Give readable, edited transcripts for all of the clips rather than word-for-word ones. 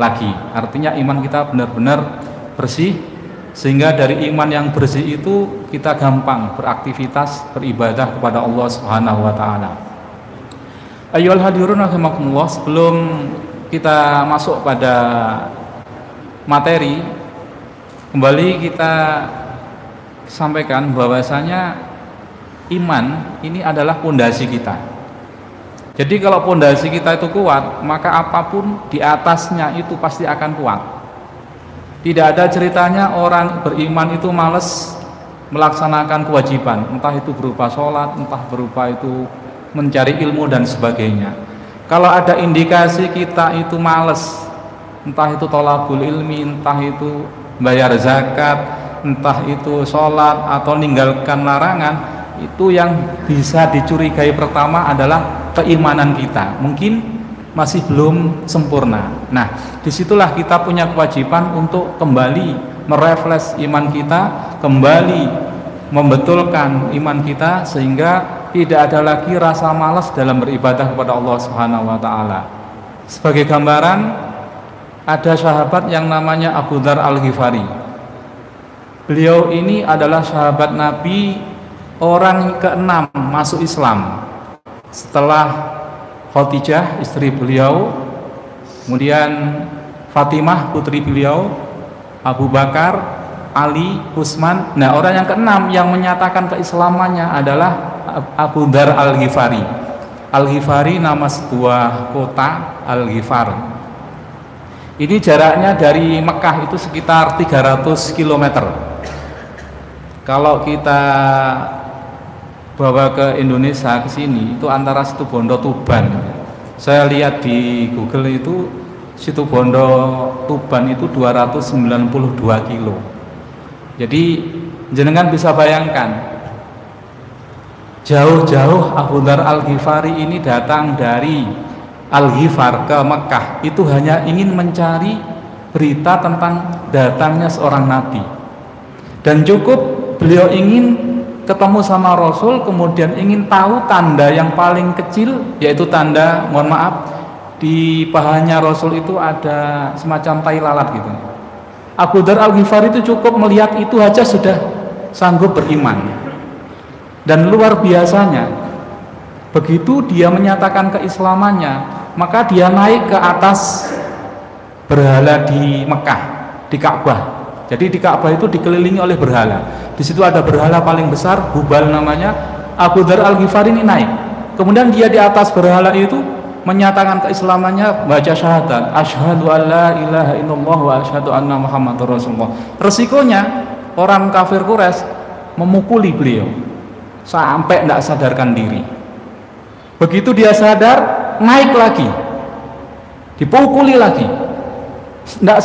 lagi. Artinya iman kita benar-benar bersih, sehingga dari iman yang bersih itu kita gampang beraktivitas beribadah kepada Allah Subhanahu wa taala. Ayyuhal hadirun rahimakumullah, sebelum kita masuk pada materi, kembali kita sampaikan bahwasanya iman ini adalah pondasi kita. Jadi kalau pondasi kita itu kuat, maka apapun di atasnya itu pasti akan kuat. Tidak ada ceritanya orang beriman itu malas melaksanakan kewajiban, entah itu berupa sholat, entah berupa itu mencari ilmu dan sebagainya. Kalau ada indikasi kita itu malas, entah itu thalabul ilmi, entah itu bayar zakat, entah itu sholat atau meninggalkan larangan, itu yang bisa dicurigai pertama adalah keimanan kita. Mungkin masih belum sempurna. Nah, disitulah kita punya kewajiban untuk kembali merefresh iman kita, kembali membetulkan iman kita, sehingga tidak ada lagi rasa malas dalam beribadah kepada Allah Subhanahu wa taala. Sebagai gambaran, ada sahabat yang namanya Abu Dzar Al-Ghifari. Beliau ini adalah sahabat Nabi orang ke-6 masuk Islam setelah Khadijah istri beliau, kemudian Fatimah putri beliau, Abu Bakar, Ali, Utsman. Nah, orang yang ke-6 yang menyatakan keislamannya adalah Abu Dzar Al-Ghifari. Al-Ghifari nama sebuah kota, Al-Ghifar. Ini jaraknya dari Mekah itu sekitar 300 km. Kalau kita bawa ke Indonesia ke sini itu antara Situbondo Tuban. Saya lihat di Google itu Situbondo Tuban itu 292 kilo. Jadi jenengan bisa bayangkan, jauh-jauh Abu Dzar Al-Ghifari ini datang dari Al-Ghifar ke Mekah itu hanya ingin mencari berita tentang datangnya seorang nabi. Dan cukup beliau ingin ketemu sama Rasul, kemudian ingin tahu tanda yang paling kecil, yaitu tanda, mohon maaf, di pahanya Rasul itu ada semacam tai lalat gitu. Abu Dzar Al-Ghifari itu cukup melihat itu aja sudah sanggup beriman. Dan luar biasanya, begitu dia menyatakan keislamannya, maka dia naik ke atas berhala di Mekah, di Ka'bah. Jadi di Ka'bah itu dikelilingi oleh berhala. Di situ ada berhala paling besar, Hubal namanya. Abu Dzar Al-Ghifari ini naik. Kemudian dia di atas berhala itu menyatakan keislamannya, baca syahadat, asyhadu an la ilaha illallah wa asyhadu anna Muhammadar Rasulullah. Resikonya orang kafir Quraisy memukuli beliau sampai tidak sadarkan diri. Begitu dia sadar, naik lagi, dipukuli lagi, tidak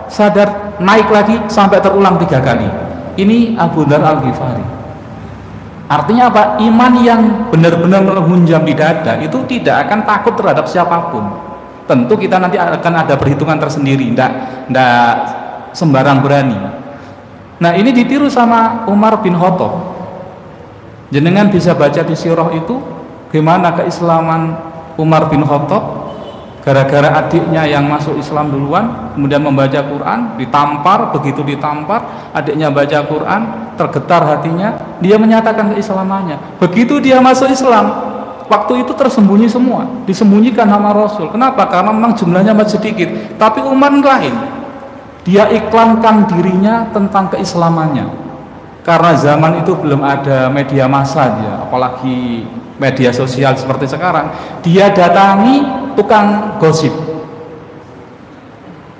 sadar, naik lagi sampai terulang 3 kali. Ini Abu Dzar Al-Ghifari. Artinya apa? Iman yang benar-benar menghunjam di dada itu tidak akan takut terhadap siapapun. Tentu kita nanti akan ada perhitungan tersendiri, tidak sembarang berani. Nah, ini ditiru sama Umar bin Khattab. Jenengan bisa baca di sirah itu gimana keislaman Umar bin Khattab. Gara-gara adiknya yang masuk Islam duluan, kemudian membaca Quran, ditampar. Begitu ditampar, adiknya baca Quran, tergetar hatinya, dia menyatakan keislamannya. Begitu dia masuk Islam, waktu itu tersembunyi semua, disembunyikan sama Rasul. Kenapa? Karena memang jumlahnya masih sedikit. Tapi Umar lain, dia iklankan dirinya tentang keislamannya. Karena zaman itu belum ada media massa dia, apalagi media sosial seperti sekarang. Dia datangi tukang gosip.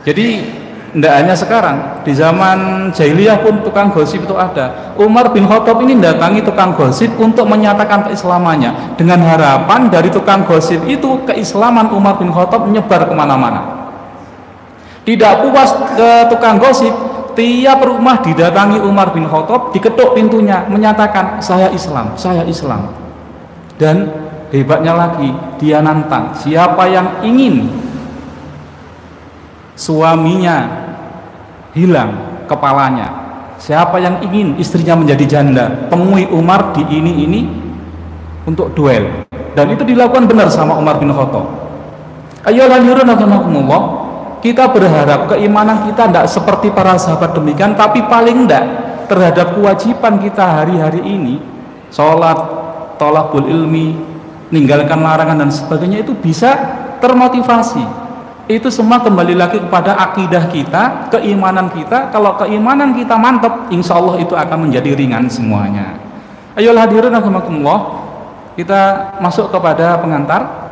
Jadi tidak hanya sekarang, di zaman jahiliyah pun tukang gosip itu ada. Umar bin Khattab ini datangi tukang gosip untuk menyatakan keislamannya, dengan harapan dari tukang gosip itu keislaman Umar bin Khattab menyebar kemana-mana. Tidak puas ke tukang gosip, tiap rumah didatangi Umar bin Khattab, diketuk pintunya, menyatakan saya Islam, saya Islam. Dan hebatnya lagi, dia nantang siapa yang ingin suaminya hilang kepalanya, siapa yang ingin istrinya menjadi janda, temui Umar di ini untuk duel. Dan itu dilakukan benar sama Umar bin Khattab. Ayo lanjutkan, kita berharap keimanan kita tidak seperti para sahabat demikian, tapi paling tidak terhadap kewajiban kita hari-hari ini, sholat, thalabul ilmi, meninggalkan larangan dan sebagainya, itu bisa termotivasi. Itu semua kembali lagi kepada akidah kita, keimanan kita. Kalau keimanan kita mantap, insya Allah itu akan menjadi ringan semuanya. Ayolah hadirin rahimakumullah, kita masuk kepada pengantar.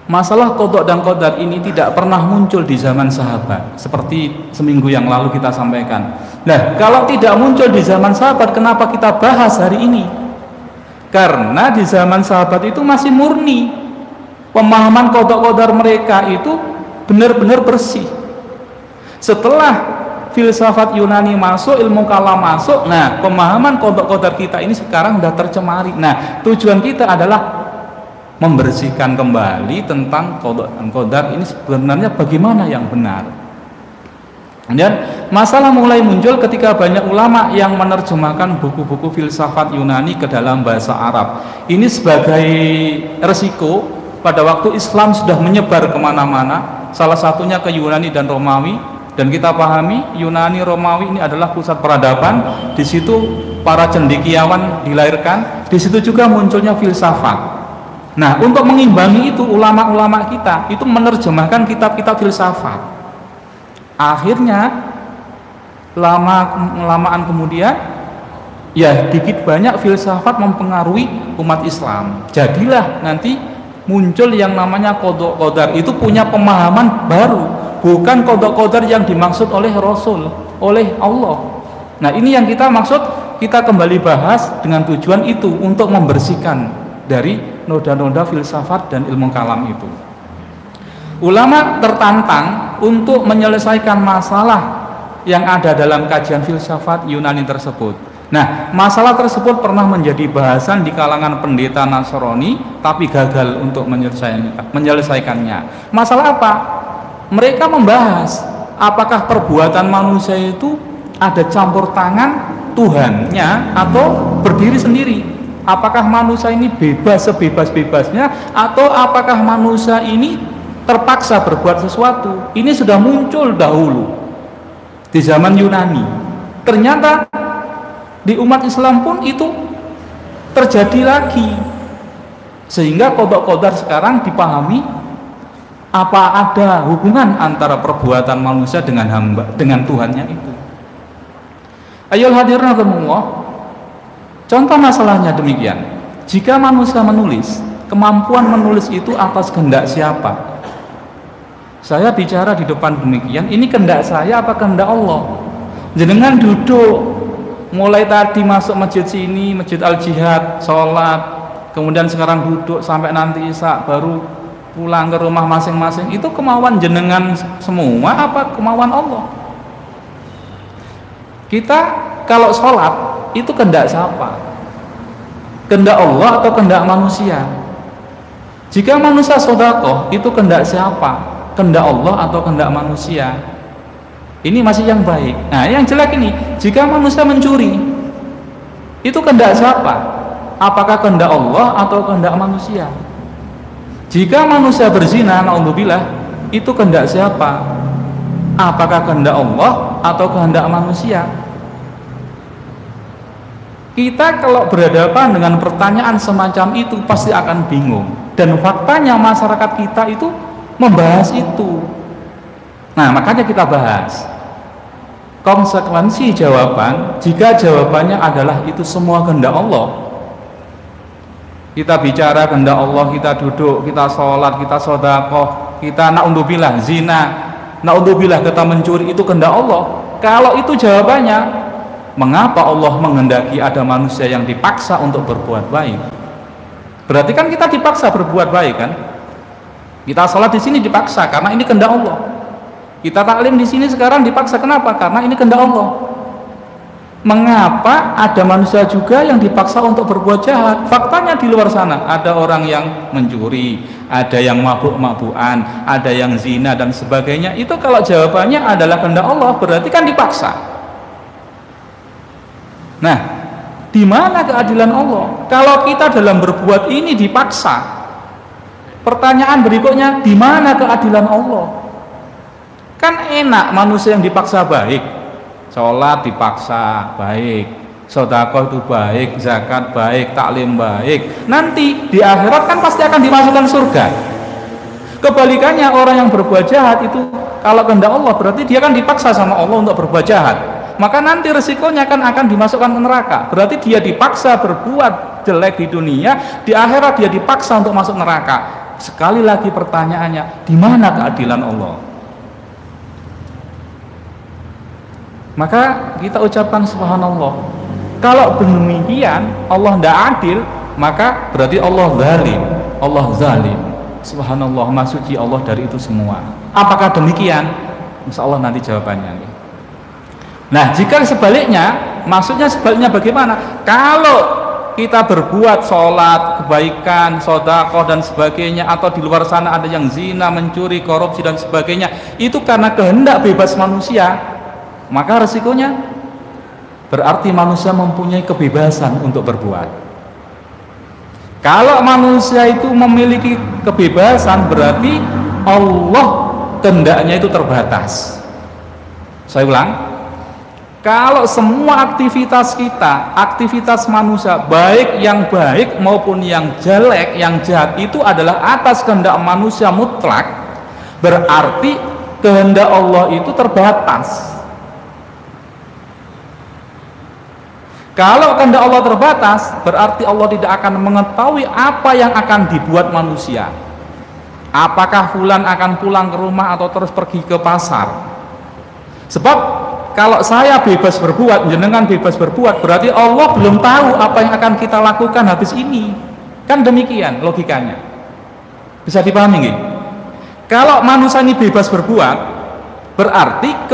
Masalah qada dan qadar ini tidak pernah muncul di zaman sahabat, seperti seminggu yang lalu kita sampaikan. Nah, kalau tidak muncul di zaman sahabat, kenapa kita bahas hari ini? Karena di zaman sahabat itu masih murni, pemahaman qada qadar mereka itu benar-benar bersih. Setelah filsafat Yunani masuk, ilmu kalam masuk, nah pemahaman qada qadar kita ini sekarang sudah tercemari. Nah, tujuan kita adalah membersihkan kembali tentang qada dan qadar ini sebenarnya bagaimana yang benar. Dan masalah mulai muncul ketika banyak ulama yang menerjemahkan buku-buku filsafat Yunani ke dalam bahasa Arab. Ini sebagai resiko pada waktu Islam sudah menyebar kemana-mana, salah satunya ke Yunani dan Romawi. Dan kita pahami Yunani Romawi ini adalah pusat peradaban, di situ para cendekiawan dilahirkan, di situ juga munculnya filsafat. Nah, untuk mengimbangi itu, ulama-ulama kita itu menerjemahkan kitab-kitab filsafat. Akhirnya lama-lamaan kemudian, ya dikit banyak filsafat mempengaruhi umat Islam. Jadilah nanti muncul yang namanya qada qadar, itu punya pemahaman baru, bukan qada qadar yang dimaksud oleh Rasul, oleh Allah. Nah, ini yang kita maksud, kita kembali bahas dengan tujuan itu, untuk membersihkan dari noda-noda filsafat dan ilmu kalam itu. Ulama tertantang untuk menyelesaikan masalah yang ada dalam kajian filsafat Yunani tersebut. Nah, masalah tersebut pernah menjadi bahasan di kalangan pendeta Nasrani, tapi gagal untuk menyelesaikannya. Masalah apa? Mereka membahas apakah perbuatan manusia itu ada campur tangan Tuhannya atau berdiri sendiri. Apakah manusia ini bebas sebebas-bebasnya, atau apakah manusia ini terpaksa berbuat sesuatu? Ini sudah muncul dahulu di zaman Yunani. Ternyata di umat Islam pun itu terjadi lagi, sehingga qada qadar sekarang dipahami apa ada hubungan antara perbuatan manusia dengan hamba, dengan Tuhannya itu. Ayo hadirin rahimakumullah, contoh masalahnya demikian. Jika manusia menulis, kemampuan menulis itu atas kehendak siapa? Saya bicara di depan demikian, ini kehendak saya apa kehendak Allah? Jenengan duduk, mulai tadi masuk masjid sini, Masjid Al-Jihad, sholat, kemudian sekarang duduk sampai nanti isya, baru pulang ke rumah masing-masing, itu kemauan jenengan semua apa kemauan Allah? Kita kalau sholat itu kehendak siapa? Kehendak Allah atau kehendak manusia? Jika manusia sedekah, itu kehendak siapa? Kehendak Allah atau kehendak manusia? Ini masih yang baik. Nah, yang jelek ini, jika manusia mencuri, itu kehendak siapa? Apakah kehendak Allah atau kehendak manusia? Jika manusia berzina, naudzubillah, itu kehendak siapa? Apakah kehendak Allah atau kehendak manusia? Kita kalau berhadapan dengan pertanyaan semacam itu pasti akan bingung. Dan faktanya masyarakat kita itu membahas itu. Nah, makanya kita bahas konsekuensi jawaban. Jika jawabannya adalah itu semua kehendak Allah, kita bicara kehendak Allah, kita duduk, kita sholat, kita sedekah, kita naudzubillah zina, naudzubillah kita mencuri, itu kehendak Allah. Kalau itu jawabannya, mengapa Allah menghendaki ada manusia yang dipaksa untuk berbuat baik? Berarti kan kita dipaksa berbuat baik kan? Kita sholat di sini dipaksa karena ini kehendak Allah. Kita taklim di sini sekarang dipaksa, kenapa? Karena ini kehendak Allah. Mengapa ada manusia juga yang dipaksa untuk berbuat jahat? Faktanya di luar sana ada orang yang mencuri, ada yang mabuk-mabukan, ada yang zina dan sebagainya. Itu kalau jawabannya adalah kehendak Allah, berarti kan dipaksa. Nah, di mana keadilan Allah? Kalau kita dalam berbuat ini dipaksa, pertanyaan berikutnya, di mana keadilan Allah? Kan enak manusia yang dipaksa baik, sholat dipaksa baik, sedekah itu baik, zakat baik, taklim baik, nanti di akhirat kan pasti akan dimasukkan surga. Kebalikannya orang yang berbuat jahat itu, kalau kehendak Allah berarti dia kan dipaksa sama Allah untuk berbuat jahat, maka nanti resikonya kan akan dimasukkan ke neraka. Berarti dia dipaksa berbuat jelek di dunia, di akhirat dia dipaksa untuk masuk neraka. Sekali lagi pertanyaannya, di mana keadilan Allah? Maka kita ucapkan subhanallah. Kalau demikian Allah tidak adil, maka berarti Allah zalim. Allah zalim. Subhanallah, maha suci Allah dari itu semua. Apakah demikian? Insya Allah nanti jawabannya. Nah, jika sebaliknya, maksudnya sebaliknya bagaimana? Kalau kita berbuat sholat, kebaikan, sedekah dan sebagainya, atau di luar sana ada yang zina, mencuri, korupsi dan sebagainya, itu karena kehendak bebas manusia, maka resikonya berarti manusia mempunyai kebebasan untuk berbuat. Kalau manusia itu memiliki kebebasan, berarti Allah kehendaknya itu terbatas. Saya ulang, kalau semua aktivitas kita, aktivitas manusia, baik yang baik maupun yang jelek, yang jahat, itu adalah atas kehendak manusia mutlak, berarti kehendak Allah itu terbatas. Kalau kehendak Allah terbatas, berarti Allah tidak akan mengetahui apa yang akan dibuat manusia. Apakah fulan akan pulang ke rumah atau terus pergi ke pasar? Sebab kalau saya bebas berbuat, jenengan bebas berbuat, berarti Allah belum tahu apa yang akan kita lakukan habis ini. Kan demikian logikanya. Bisa dipahami nggih? Kalau manusia ini bebas berbuat, berarti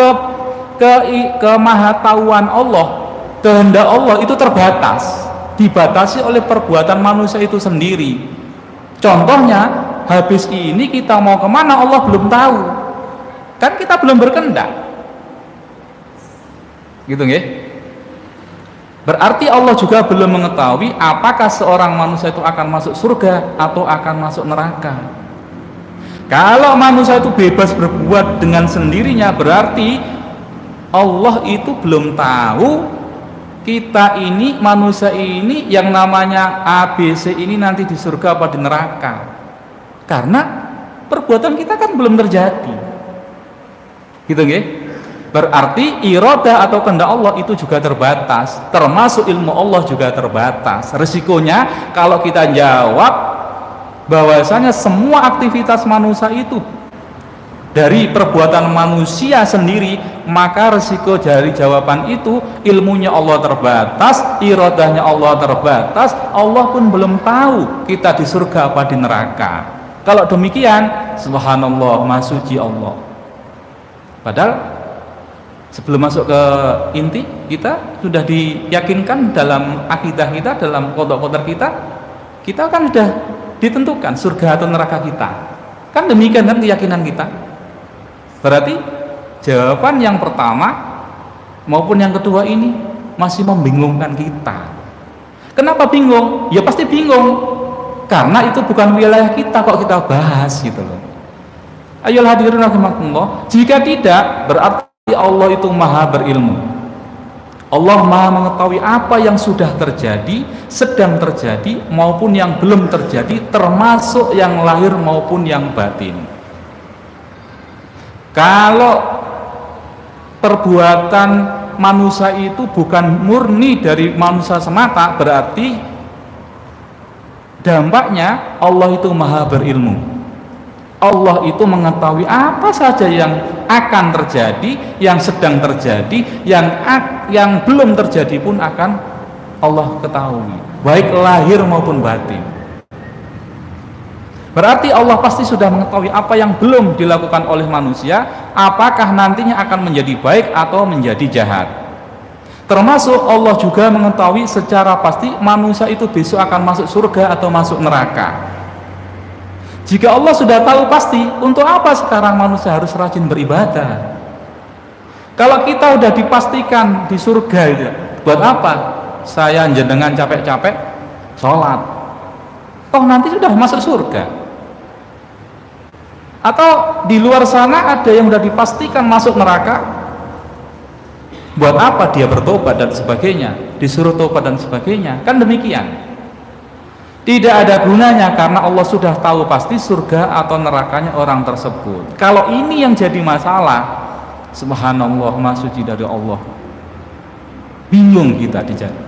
kemahatauan Allah, kehendak Allah itu terbatas, dibatasi oleh perbuatan manusia itu sendiri. Contohnya, habis ini kita mau kemana Allah belum tahu, kan kita belum berkehendak, gitu nggih? Berarti Allah juga belum mengetahui apakah seorang manusia itu akan masuk surga atau akan masuk neraka. Kalau manusia itu bebas berbuat dengan sendirinya, berarti Allah itu belum tahu kita ini, manusia ini, yang namanya ABC ini nanti di surga apa di neraka, karena perbuatan kita kan belum terjadi, gitu nggih? Berarti iradah atau kehendak Allah itu juga terbatas, termasuk ilmu Allah juga terbatas. Resikonya kalau kita jawab bahwasanya semua aktivitas manusia itu dari perbuatan manusia sendiri, maka resiko dari jawaban itu ilmunya Allah terbatas, iradahnya Allah terbatas, Allah pun belum tahu kita di surga apa di neraka. Kalau demikian, subhanallah, maha suci Allah. Padahal sebelum masuk ke inti, kita sudah diyakinkan dalam akidah kita, dalam qada-qadar kita kan sudah ditentukan surga atau neraka kita. Kan demikian kan keyakinan kita. Berarti jawaban yang pertama maupun yang kedua ini masih membingungkan kita. Kenapa bingung? Ya pasti bingung, karena itu bukan wilayah kita kok kita bahas gitu loh. Ayo hadirin rahimakumullah. Jika tidak, berarti Allah itu maha berilmu. Allah maha mengetahui apa yang sudah terjadi, sedang terjadi maupun yang belum terjadi, termasuk yang lahir maupun yang batin. Kalau perbuatan manusia itu bukan murni dari manusia semata, berarti dampaknya Allah itu maha berilmu. Allah itu mengetahui apa saja yang akan terjadi, yang sedang terjadi, yang belum terjadi pun akan Allah ketahui, baik lahir maupun batin. Berarti Allah pasti sudah mengetahui apa yang belum dilakukan oleh manusia, apakah nantinya akan menjadi baik atau menjadi jahat. Termasuk Allah juga mengetahui secara pasti manusia itu besok akan masuk surga atau masuk neraka. Jika Allah sudah tahu pasti, untuk apa sekarang manusia harus rajin beribadah? Kalau kita sudah dipastikan di surga itu, buat apa saya jenengan capek-capek sholat? Toh nanti sudah masuk surga. Atau di luar sana ada yang sudah dipastikan masuk neraka, buat apa dia bertobat dan sebagainya, disuruh tobat dan sebagainya, kan demikian. Tidak ada gunanya karena Allah sudah tahu pasti surga atau nerakanya orang tersebut. Kalau ini yang jadi masalah, subhanallah, maha suci dari Allah, bingung kita dijadi.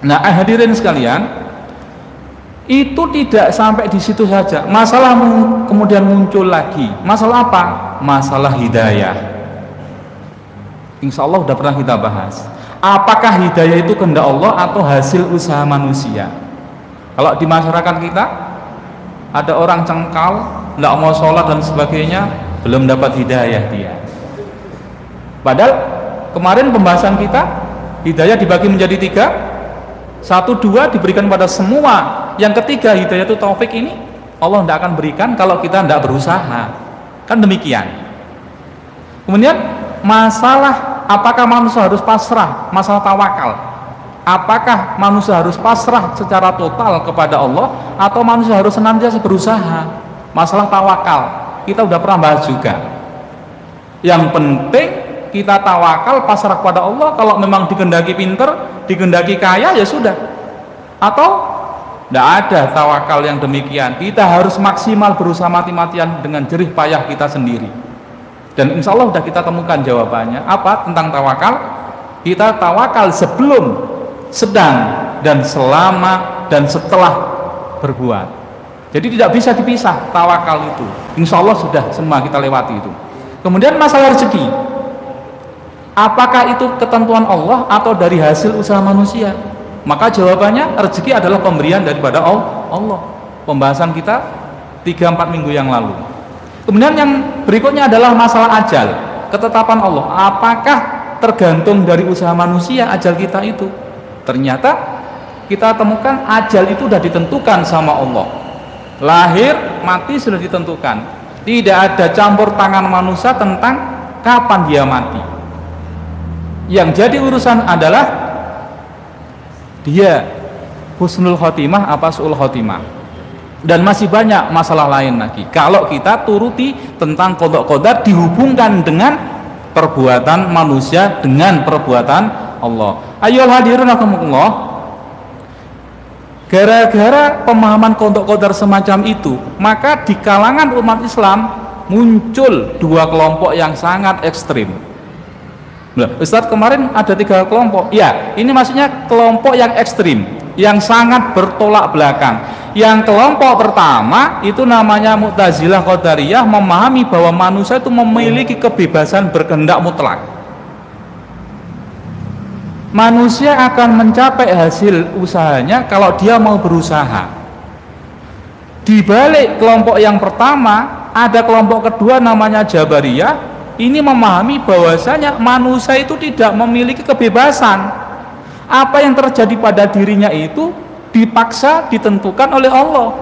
Nah, hadirin sekalian, itu tidak sampai di situ saja. Masalah kemudian muncul lagi. Masalah apa? Masalah hidayah. Insya Allah sudah pernah kita bahas. Apakah hidayah itu kehendak Allah atau hasil usaha manusia? Kalau di masyarakat kita ada orang cengkal, tidak mau sholat dan sebagainya, belum dapat hidayah dia. Padahal kemarin pembahasan kita, hidayah dibagi menjadi 3. 1, 2 diberikan pada semua. Yang ketiga, hidayah itu taufik, ini Allah tidak akan berikan kalau kita tidak berusaha. Kan demikian. Kemudian masalah apakah manusia harus pasrah, masalah tawakal. Apakah manusia harus pasrah secara total kepada Allah atau manusia harus senantiasa berusaha? Masalah tawakal kita sudah pernah bahas juga. Yang penting kita tawakal, pasrah kepada Allah. Kalau memang dikehendaki pinter, dikehendaki kaya, ya sudah. Atau tidak ada tawakal yang demikian. Kita harus maksimal berusaha mati-matian dengan jerih payah kita sendiri. Dan insya Allah sudah kita temukan jawabannya. Apa tentang tawakal? Kita tawakal sebelum, sedang, dan selama, dan setelah berbuat. Jadi tidak bisa dipisah tawakal itu. Insya Allah sudah semua kita lewati itu. Kemudian masalah rezeki, apakah itu ketentuan Allah atau dari hasil usaha manusia? Maka jawabannya rezeki adalah pemberian daripada Allah. Pembahasan kita 3-4 minggu yang lalu. Kemudian yang berikutnya adalah masalah ajal, ketetapan Allah. Apakah tergantung dari usaha manusia ajal kita itu? Ternyata kita temukan ajal itu sudah ditentukan sama Allah. Lahir, mati sudah ditentukan. Tidak ada campur tangan manusia tentang kapan dia mati. Yang jadi urusan adalah dia husnul khotimah apa su'ul khotimah. Dan masih banyak masalah lain lagi. Kalau kita turuti tentang qada qadar dihubungkan dengan perbuatan manusia dengan perbuatan Allah. Ayolah hadirin rahimakumullah, gara-gara pemahaman qada qadar semacam itu, maka di kalangan umat Islam muncul 2 kelompok yang sangat ekstrim. Ustaz, kemarin ada 3 kelompok. Ya, ini maksudnya kelompok yang ekstrim, yang sangat bertolak belakang. Yang kelompok pertama itu namanya Mu'tazilah Qadariyah, memahami bahwa manusia itu memiliki kebebasan berkehendak mutlak. Manusia akan mencapai hasil usahanya kalau dia mau berusaha. Di balik kelompok yang pertama ada kelompok kedua namanya Jabariyah. Ini memahami bahwasanya manusia itu tidak memiliki kebebasan. Apa yang terjadi pada dirinya itu dipaksa ditentukan oleh Allah.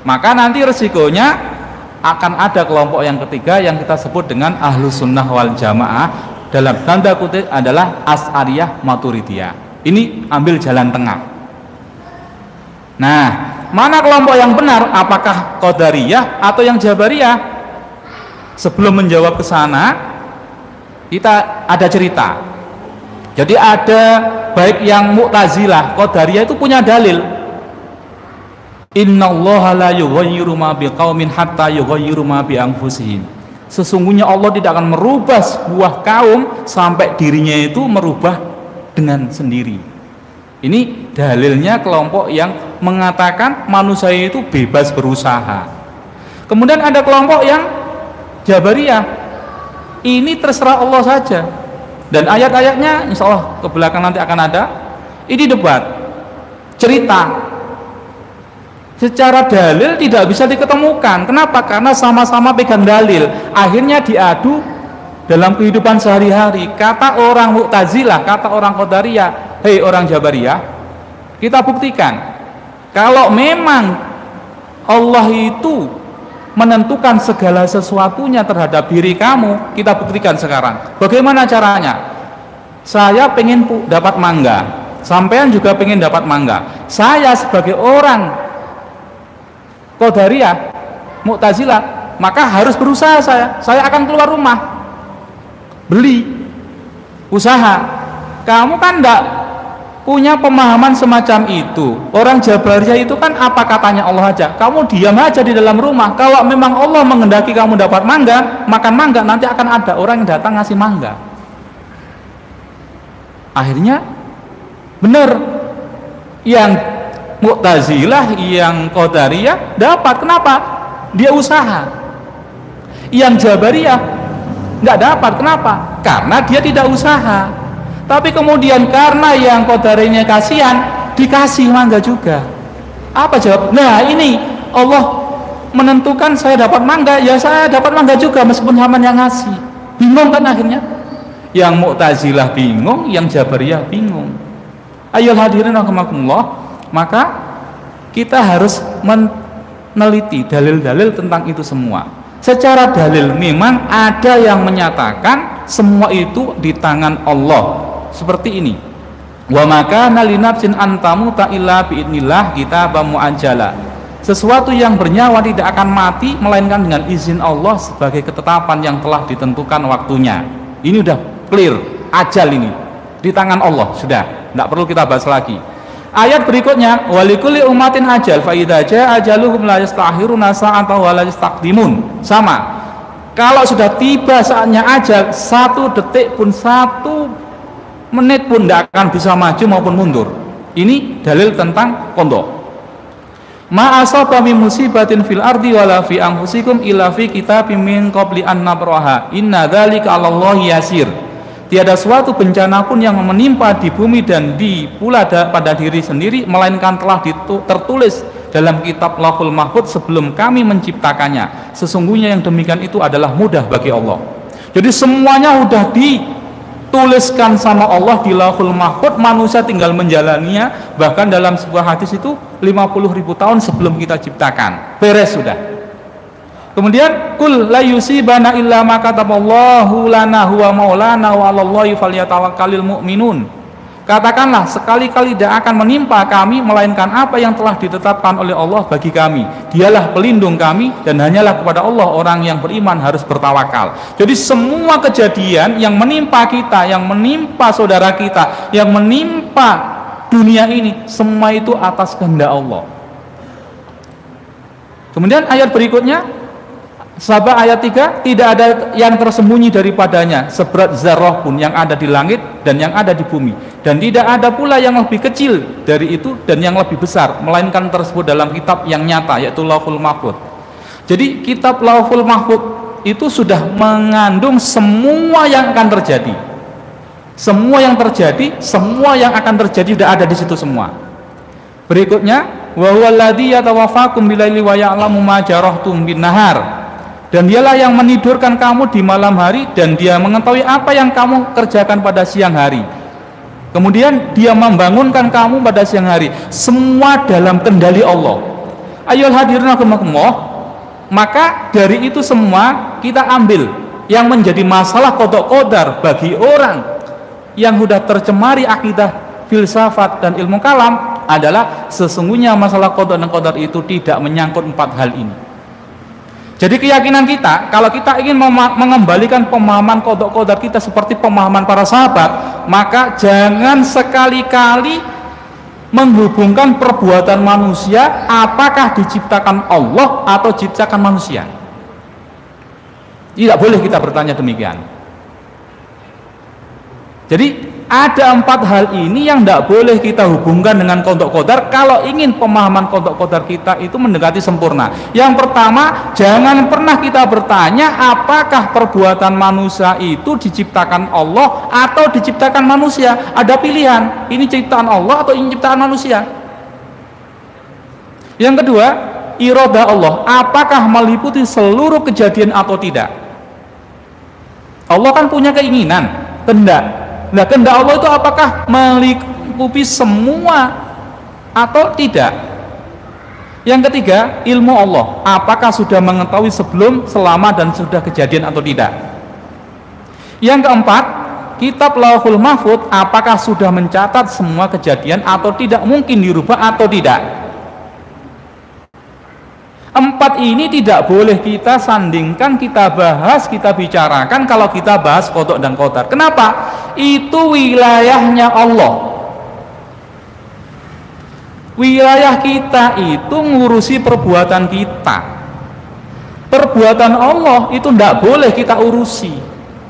Maka nanti resikonya akan ada kelompok yang ketiga yang kita sebut dengan Ahlus Sunnah wal Jamaah, dalam tanda kutip adalah Asy'ariyah Maturidiyah. Ini ambil jalan tengah. Nah, mana kelompok yang benar? Apakah Qadariyah atau yang Jabariyah? Sebelum menjawab ke sana, kita ada cerita. Jadi ada baik yang Mu'tazilah, Qadariyah itu punya dalil. Innallaha la yughayyiru ma biqaumin hatta yughayyiru ma bi anfusihim. Sesungguhnya Allah tidak akan merubah sebuah kaum sampai dirinya itu merubah dengan sendiri. Ini dalilnya kelompok yang mengatakan manusia itu bebas berusaha. Kemudian ada kelompok yang Jabariyah, ini terserah Allah saja. Dan ayat-ayatnya insya Allah ke belakang nanti akan ada. Ini debat, cerita. Secara dalil tidak bisa diketemukan. Kenapa? Karena sama-sama pegang dalil. Akhirnya diadu dalam kehidupan sehari-hari. Kata orang Mu'tazilah, kata orang Qadariyah, hei orang Jabariyah, kita buktikan kalau memang Allah itu menentukan segala sesuatunya terhadap diri kamu, kita buktikan sekarang. Bagaimana caranya? Saya pengen dapat mangga, sampean juga pengen dapat mangga. Saya sebagai orang Qadariyah Mu'tazilah, maka harus berusaha saya akan keluar rumah, beli, usaha. Kamu kan enggak punya pemahaman semacam itu. Orang Jabariyah itu kan apa katanya Allah aja, kamu diam aja di dalam rumah. Kalau memang Allah menghendaki kamu dapat mangga, makan mangga, nanti akan ada orang yang datang ngasih mangga. Akhirnya benar, yang Mu'tazilah, yang Qadariyah dapat. Kenapa? Dia usaha. Yang Jabariyah nggak dapat. Kenapa? Karena dia tidak usaha. Tapi kemudian karena yang Qadariyahnya kasihan, dikasih mangga juga. Apa jawab? Nah ini Allah menentukan saya dapat mangga, ya saya dapat mangga juga meskipun Haman yang ngasih. Bingung kan akhirnya? Yang Mu'tazilah bingung, yang Jabariyah bingung. Ayo hadirin rahimakumullah, maka kita harus meneliti dalil-dalil tentang itu semua. Secara dalil memang ada yang menyatakan semua itu di tangan Allah. Seperti ini. Wa makana linafsin antamuta illa biidnillah kitaban muajjala. Sesuatu yang bernyawa tidak akan mati melainkan dengan izin Allah sebagai ketetapan yang telah ditentukan waktunya. Ini udah clear, ajal ini di tangan Allah, sudah, tidak perlu kita bahas lagi. Ayat berikutnya, walikulli ummatin ajal fa idza jaa ajaluhum la yastakhiruna sa'atan wa la yastaqdimun. Sama. Kalau sudah tiba saatnya ajal, 1 detik pun, 1 menit pun tidak akan bisa maju maupun mundur. Ini dalil tentang qada. Ma asaba min musibatin fil ardi wala fi anfusikum illa fi kitabim min qabli an nabraha. Inna dzalika 'alallahi yasir. Tiada suatu bencana pun yang menimpa di bumi dan di pula pada diri sendiri melainkan telah tertulis dalam kitab Lauhul Mahfuz sebelum kami menciptakannya. Sesungguhnya yang demikian itu adalah mudah bagi Allah. Jadi semuanya sudah dituliskan sama Allah di Lauhul Mahfuz, manusia tinggal menjalaninya. Bahkan dalam sebuah hadis itu 50.000 tahun sebelum kita ciptakan, beres sudah. Kemudian kul la yusibana illa ma kataballahu lana huwa maulana wa 'alallahi falyatawakkalul mu'minun. Katakanlah, sekali-kali tidak akan menimpa kami melainkan apa yang telah ditetapkan oleh Allah bagi kami. Dialah pelindung kami dan hanyalah kepada Allah orang yang beriman harus bertawakal. Jadi semua kejadian yang menimpa kita, yang menimpa saudara kita, yang menimpa dunia ini, semua itu atas kehendak Allah. Kemudian ayat berikutnya, Sabah ayat 3, tidak ada yang tersembunyi daripadanya seberat zarah pun yang ada di langit dan yang ada di bumi, dan tidak ada pula yang lebih kecil dari itu dan yang lebih besar melainkan tersebut dalam kitab yang nyata, yaitu Lauhul Mahfuz. Jadi kitab Lauhul Mahfuz itu sudah mengandung semua yang akan terjadi. Semua yang terjadi, semua yang akan terjadi sudah ada di situ semua. Berikutnya, wa huwallazi yatawaffakum bilaili wa ya'lamu ma jarahtum bin nahar. Dan dialah yang menidurkan kamu di malam hari dan dia mengetahui apa yang kamu kerjakan pada siang hari. Kemudian dia membangunkan kamu pada siang hari. Semua dalam kendali Allah. Ayo hadirin rahimakumullah, maka dari itu semua kita ambil yang menjadi masalah qada qadar bagi orang yang sudah tercemari akidah filsafat dan ilmu kalam adalah sesungguhnya masalah qada dan qadar itu tidak menyangkut 4 hal ini. Jadi keyakinan kita, kalau kita ingin mengembalikan pemahaman qada qadar kita seperti pemahaman para sahabat, maka jangan sekali-kali menghubungkan perbuatan manusia apakah diciptakan Allah atau diciptakan manusia. Tidak boleh kita bertanya demikian. Jadi ada 4 hal ini yang tidak boleh kita hubungkan dengan qada qadar kalau ingin pemahaman qada qadar kita itu mendekati sempurna. Yang pertama, jangan pernah kita bertanya apakah perbuatan manusia itu diciptakan Allah atau diciptakan manusia. Ada pilihan, ini ciptaan Allah atau ini ciptaan manusia. Yang kedua, iradah Allah, apakah meliputi seluruh kejadian atau tidak. Allah kan punya keinginan, kehendak. Nah, kehendak Allah itu apakah melingkupi semua atau tidak? Yang ketiga, ilmu Allah, apakah sudah mengetahui sebelum, selama, dan sudah kejadian atau tidak? Yang keempat, kitab Lauhul Mahfuz, apakah sudah mencatat semua kejadian atau tidak, mungkin dirubah atau tidak? Empat ini tidak boleh kita sandingkan, kita bahas, kita bicarakan kalau kita bahas qada dan qadar. Kenapa? Itu wilayahnya Allah. Wilayah kita itu ngurusi perbuatan kita. Perbuatan Allah itu tidak boleh kita urusi.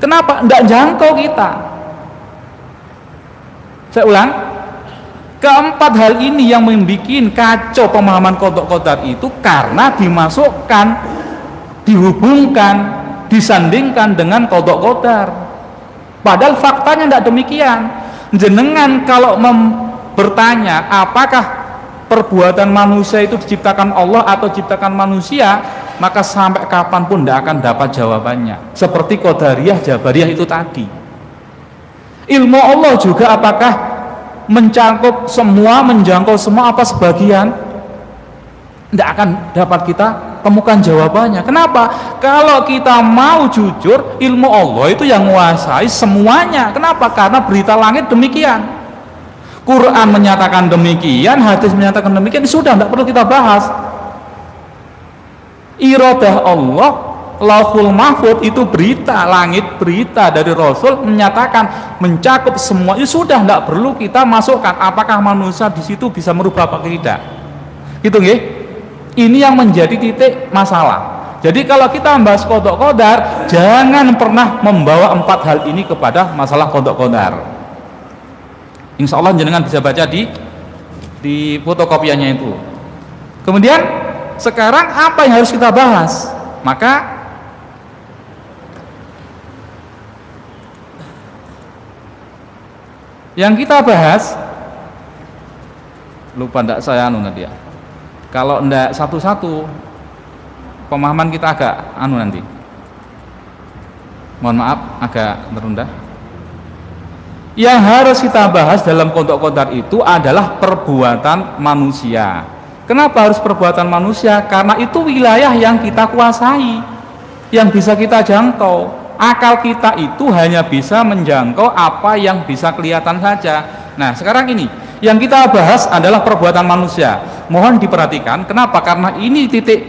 Kenapa? Tidak jangkau kita. Saya ulang, keempat hal ini yang membuat kacau pemahaman qada qadar itu karena dimasukkan, dihubungkan, disandingkan dengan qada qadar. Padahal faktanya tidak demikian. Jenengan kalau bertanya apakah perbuatan manusia itu diciptakan Allah atau diciptakan manusia, maka sampai kapanpun tidak akan dapat jawabannya. Seperti Qadariyah, Jabariyah itu tadi. Ilmu Allah juga apakah mencakup semua, menjangkau semua, apa sebagian? Tidak akan dapat kita temukan jawabannya. Kenapa? Kalau kita mau jujur, ilmu Allah itu yang menguasai semuanya. Kenapa? Karena berita langit demikian. Quran menyatakan demikian, hadis menyatakan demikian, sudah tidak perlu kita bahas. Iradah Allah, Lauhul Mahfud itu berita langit, berita dari Rasul menyatakan mencakup semua. Itu sudah tidak perlu kita masukkan apakah manusia di situ bisa merubah apa tidak. Gitu nggih? Ini yang menjadi titik masalah. Jadi kalau kita membahas qada qadar, jangan pernah membawa empat hal ini kepada masalah qada qadar. Insya Allah jenengan bisa baca di fotokopiannya itu. Kemudian sekarang apa yang harus kita bahas? Maka yang kita bahas, lupa ndak saya nanti ya. Kalau ndak satu-satu pemahaman kita agak nanti. Mohon maaf agak terunda. Yang harus kita bahas dalam qada qadar itu adalah perbuatan manusia. Kenapa harus perbuatan manusia? Karena itu wilayah yang kita kuasai, yang bisa kita jangkau. Akal kita itu hanya bisa menjangkau apa yang bisa kelihatan saja. Nah sekarang ini yang kita bahas adalah perbuatan manusia. Mohon diperhatikan, kenapa? Karena ini titik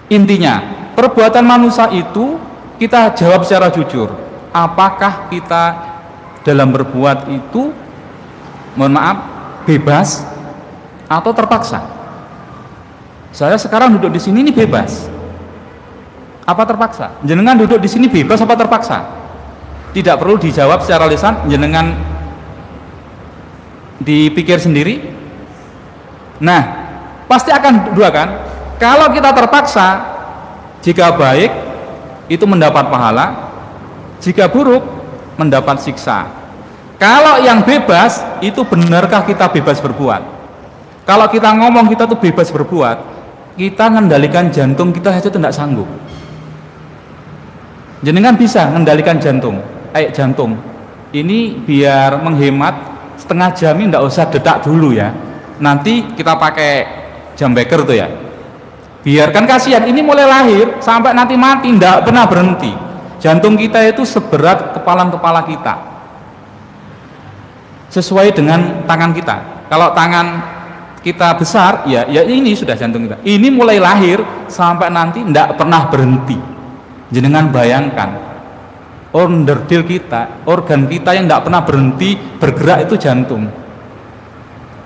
intinya. Perbuatan manusia itu kita jawab secara jujur. Apakah kita dalam berbuat itu, mohon maaf, bebas atau terpaksa? Saya sekarang duduk di sini ini bebas apa terpaksa? Jenengan duduk di sini bebas apa terpaksa? Tidak perlu dijawab secara lisan, jenengan dipikir sendiri. Nah, pasti akan dua kan? Kalau kita terpaksa, jika baik itu mendapat pahala, jika buruk mendapat siksa. Kalau yang bebas itu benarkah kita bebas berbuat? Kalau kita ngomong kita tuh bebas berbuat, kita mengendalikan jantung kita saja tidak sanggup. Jenengan bisa mengendalikan jantung, jantung ini biar menghemat setengah jam ini tidak usah detak dulu ya. Nanti kita pakai jam beker tuh ya. Biarkan, kasihan ini mulai lahir sampai nanti mati tidak pernah berhenti. Jantung kita itu seberat kepala kita, sesuai dengan tangan kita. Kalau tangan kita besar, ya ini sudah jantung kita. Ini mulai lahir sampai nanti tidak pernah berhenti. Jenengan bayangkan, onderdil kita, organ kita yang tidak pernah berhenti bergerak itu jantung.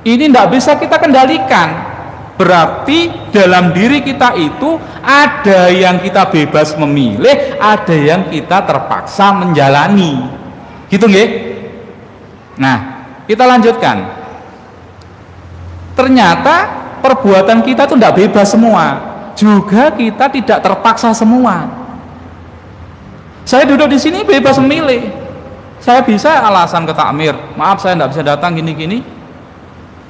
Ini tidak bisa kita kendalikan. Berarti dalam diri kita itu ada yang kita bebas memilih, ada yang kita terpaksa menjalani. Gitu nggih? Nah, kita lanjutkan. Ternyata perbuatan kita itu tidak bebas semua. Juga kita tidak terpaksa semua. Saya duduk di sini bebas memilih. Saya bisa alasan ke takmir, maaf saya tidak bisa datang gini-gini.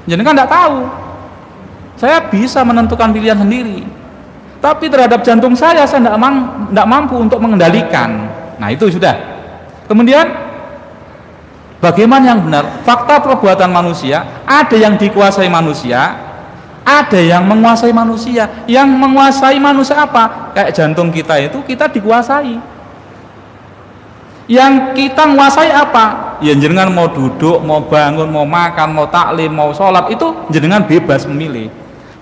Jadi kan tidak tahu. Saya bisa menentukan pilihan sendiri, tapi terhadap jantung saya tidak mampu untuk mengendalikan. Nah itu sudah. Kemudian bagaimana yang benar? Fakta perbuatan manusia, ada yang dikuasai manusia, ada yang menguasai manusia. Yang menguasai manusia apa? Kayak jantung kita itu kita dikuasai. Yang kita menguasai apa? Ya jenengan mau duduk, mau bangun, mau makan, mau taklim, mau sholat, itu jenengan bebas memilih.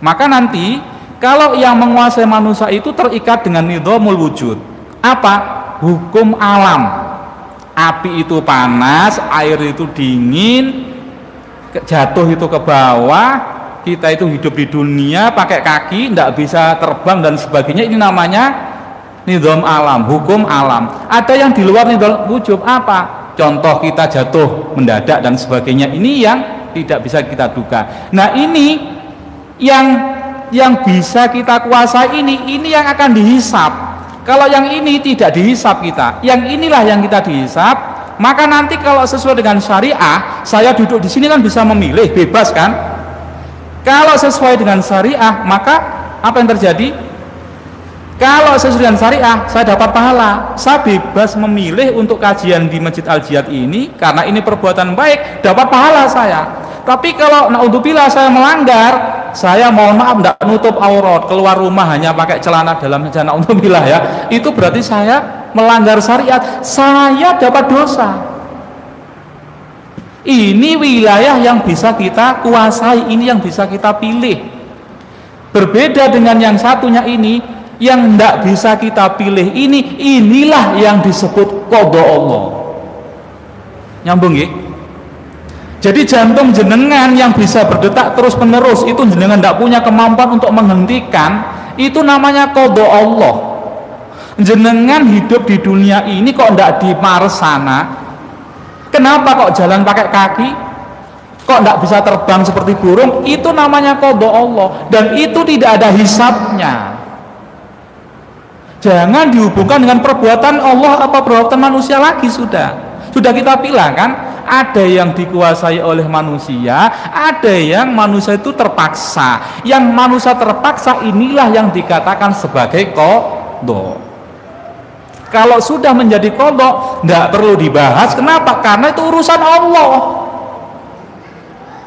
Maka nanti Kalau yang menguasai manusia itu terikat dengan nidhamul wujud. Apa? Hukum alam. Api itu panas, air itu dingin, jatuh itu ke bawah, kita itu hidup di dunia pakai kaki, tidak bisa terbang dan sebagainya. Ini namanya nidham alam, hukum alam. Ada yang di luar nidham wujud. Apa? Contoh kita jatuh mendadak dan sebagainya. Ini yang tidak bisa kita duga. Nah ini yang bisa kita kuasai, ini yang akan dihisap. Kalau yang ini tidak dihisap kita, yang inilah yang kita dihisap. Maka nanti kalau sesuai dengan syariah, saya duduk di sini kan bisa memilih, bebas kan? Kalau sesuai dengan syariah, maka apa yang terjadi? Kalau sesuai dengan syariah, saya dapat pahala. Saya bebas memilih untuk kajian di Masjid Al-Jihad ini karena ini perbuatan baik, dapat pahala saya. Tapi kalau naudzubillah saya melanggar, saya mohon maaf tidak nutup aurat, keluar rumah hanya pakai celana dalam saja, naudzubillah ya. Itu berarti saya melanggar syariat, saya dapat dosa. Ini wilayah yang bisa kita kuasai, ini yang bisa kita pilih. Berbeda dengan yang satunya ini, yang tidak bisa kita pilih inilah yang disebut qada Allah. Nyambung ya? Jadi jantung jenengan yang bisa berdetak terus menerus, itu jenengan tidak punya kemampuan untuk menghentikan, itu namanya qada Allah. Jenengan hidup di dunia ini kok tidak di Mars sana, kenapa kok jalan pakai kaki, kok tidak bisa terbang seperti burung, itu namanya qada Allah, dan itu tidak ada hisabnya. Jangan dihubungkan dengan perbuatan Allah apa perbuatan manusia lagi. Sudah kita bilang kan, ada yang dikuasai oleh manusia, ada yang manusia itu terpaksa. Yang manusia terpaksa inilah yang dikatakan sebagai qada. Kalau sudah menjadi qada, tidak perlu dibahas. Kenapa? Karena itu urusan Allah.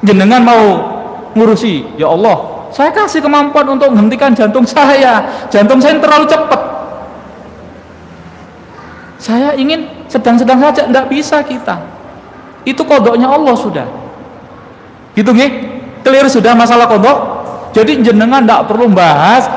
Jenengan mau ngurusi, ya Allah, saya kasih kemampuan untuk menghentikan jantung saya terlalu cepat, saya ingin sedang-sedang saja, tidak bisa kita. Itu kodoknya Allah sudah. Gitu nggih? Clear sudah masalah kodok. Jadi jenengan tidak perlu bahas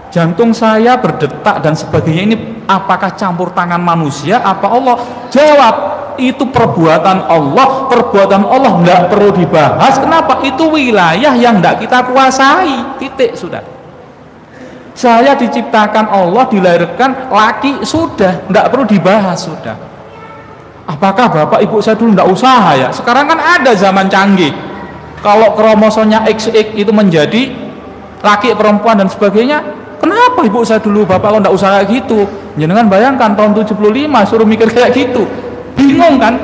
jantung saya berdetak dan sebagainya, ini apakah campur tangan manusia apa Allah? Jawab, itu perbuatan Allah. Perbuatan Allah tidak perlu dibahas. Kenapa? Itu wilayah yang tidak kita kuasai. Titik sudah. Saya diciptakan Allah, dilahirkan laki, sudah tidak perlu dibahas sudah. Apakah bapak ibu saya dulu tidak usaha ya? Sekarang kan ada zaman canggih. Kalau kromosomnya XX itu menjadi laki perempuan dan sebagainya, kenapa ibu saya dulu bapak kalau tidak usaha kayak gitu? Jangan bayangkan tahun 75 suruh mikir kayak gitu, bingung kan?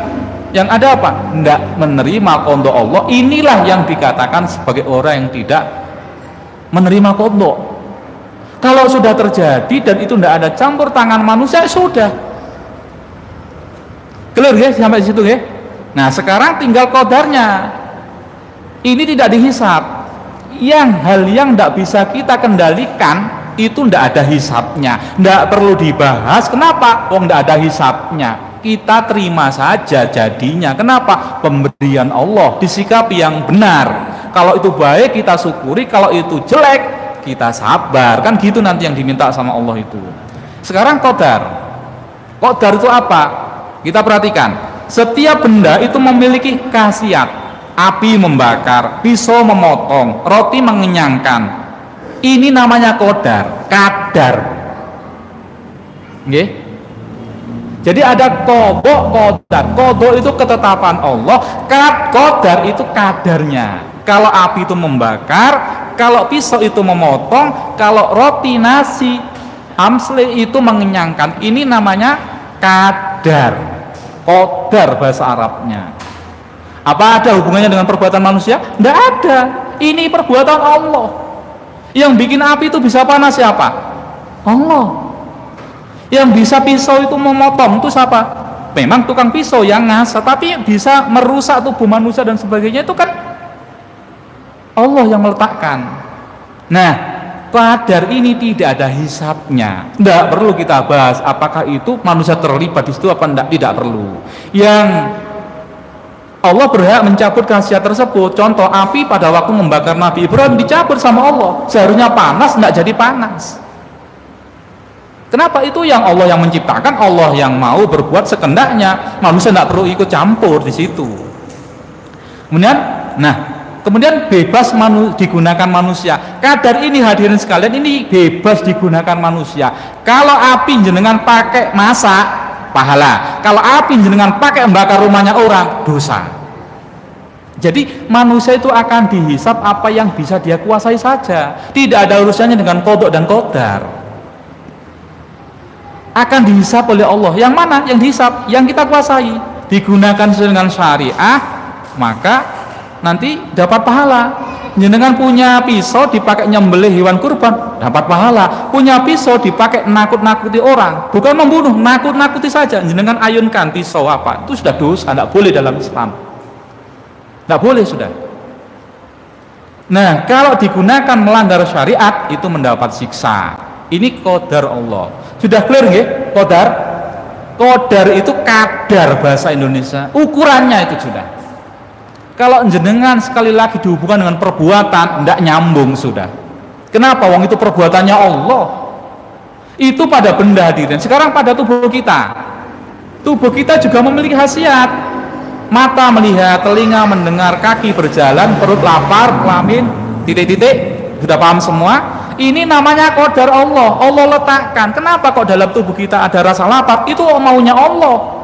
Yang ada apa? Tidak menerima qada Allah. Inilah yang dikatakan sebagai orang yang tidak menerima qada. Kalau sudah terjadi dan itu tidak ada campur tangan manusia, sudah clear ya sampai situ ya. Nah sekarang tinggal qadarnya. Ini tidak dihisap. Hal yang tidak bisa kita kendalikan itu tidak ada hisapnya, tidak perlu dibahas. Kenapa? Tidak ada hisapnya, kita terima saja jadinya. Kenapa? Pemberian Allah, disikapi yang benar. Kalau itu baik kita syukuri, kalau itu jelek kita sabar, kan gitu nanti yang diminta sama Allah itu. Sekarang qadar itu apa? Kita perhatikan, setiap benda itu memiliki khasiat. Api membakar, pisau memotong, roti mengenyangkan. Ini namanya qadar, kadar. Nggih? Jadi ada qada, qadar. Qada itu ketetapan Allah, qadar itu kadarnya. Kalau api itu membakar, kalau pisau itu memotong, kalau roti nasi amsli itu mengenyangkan. Ini namanya kadar. Qadar bahasa Arabnya. Apa ada hubungannya dengan perbuatan manusia? Tidak ada. Ini perbuatan Allah. Yang bikin api itu bisa panas siapa? Allah. Yang bisa pisau itu memotong itu siapa? Memang tukang pisau yang ngasah, tapi bisa merusak tubuh manusia dan sebagainya itu kan Allah yang meletakkan. Nah, qadar ini tidak ada hisapnya. Tidak perlu kita bahas apakah itu manusia terlibat di situ apa tidak perlu. Yang Allah berhak mencabut khasiat tersebut. Contoh, api pada waktu membakar Nabi Ibrahim dicabut sama Allah. Seharusnya panas, tidak jadi panas. Kenapa? Itu yang Allah yang menciptakan, Allah yang mau berbuat sekendaknya. Manusia tidak perlu ikut campur di situ. Kemudian bebas digunakan manusia. Kadar ini hadirin sekalian, ini bebas digunakan manusia. Kalau api jenengan pakai masak, pahala. Kalau api jenengan pakai membakar rumahnya orang, dosa. Jadi manusia itu akan dihisap apa yang bisa dia kuasai saja. Tidak ada urusannya dengan qada dan qadar. Akan dihisap oleh Allah. Yang mana? Yang dihisap, yang kita kuasai. Digunakan sesuai dengan syariah, maka nanti dapat pahala. Jenengan punya pisau dipakai nyembelih hewan kurban, dapat pahala. Punya pisau dipakai nakut-nakuti orang, bukan membunuh, nakut-nakuti saja. Jenengan ayunkan pisau apa? Itu sudah dosa, tidak boleh dalam Islam. Tidak boleh sudah. Nah, kalau digunakan melanggar syariat itu mendapat siksa. Ini qadar Allah. Sudah clear nggih? Qadar. Qadar itu kadar bahasa Indonesia. Ukurannya itu sudah. Kalau jenengan sekali lagi dihubungkan dengan perbuatan, tidak nyambung sudah. Kenapa? Wong itu perbuatannya Allah. Itu pada benda hadirin. Sekarang pada tubuh kita. Tubuh kita juga memiliki khasiat. Mata melihat, telinga mendengar, kaki berjalan, perut lapar, kelamin, titik-titik, sudah paham semua. Ini namanya qadar Allah. Allah letakkan. Kenapa kok dalam tubuh kita ada rasa lapar? Itu maunya Allah.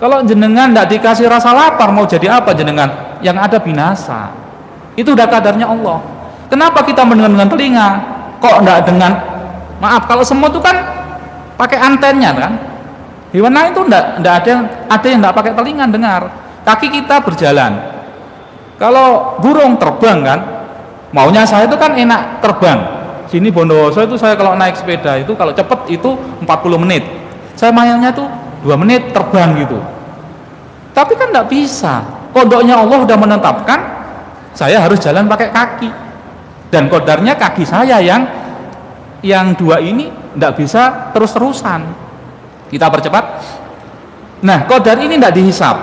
Kalau jenengan tidak dikasih rasa lapar, mau jadi apa jenengan? Yang ada binasa. Itu udah kadarnya Allah. Kenapa kita mendengar dengan telinga? Kok tidak dengan, maaf, kalau semua itu kan pakai antennya kan? Hewan lain itu tidak ada yang tidak pakai telinga dengar. Kaki kita berjalan. Kalau burung terbang kan, maunya saya itu kan enak terbang. Sini Bondowoso itu saya kalau naik sepeda itu kalau cepet itu 40 menit. Saya mainnya tuh 2 menit terbang gitu. Tapi kan tidak bisa. Kodoknya Allah sudah menetapkan saya harus jalan pakai kaki. Dan kodarnya kaki saya yang dua ini tidak bisa terus-terusan. Kita percepat. Nah, qadar ini tidak dihisap.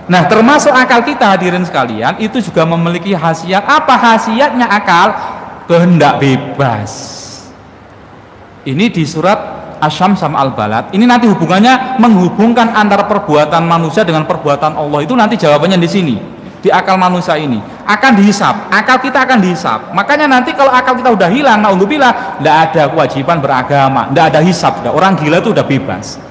Nah, termasuk akal kita hadirin sekalian itu juga memiliki khasiat. Apa khasiatnya akal? Kehendak bebas. Ini di surat Asy-Syams sama Al-Balad. Ini nanti hubungannya menghubungkan antara perbuatan manusia dengan perbuatan Allah. Itu nanti jawabannya di sini. Di akal manusia ini akan dihisap. Akal kita akan dihisap. Makanya nanti kalau akal kita udah hilang, naudzubillah, tidak ada kewajiban beragama, tidak ada hisap. Orang gila itu udah bebas.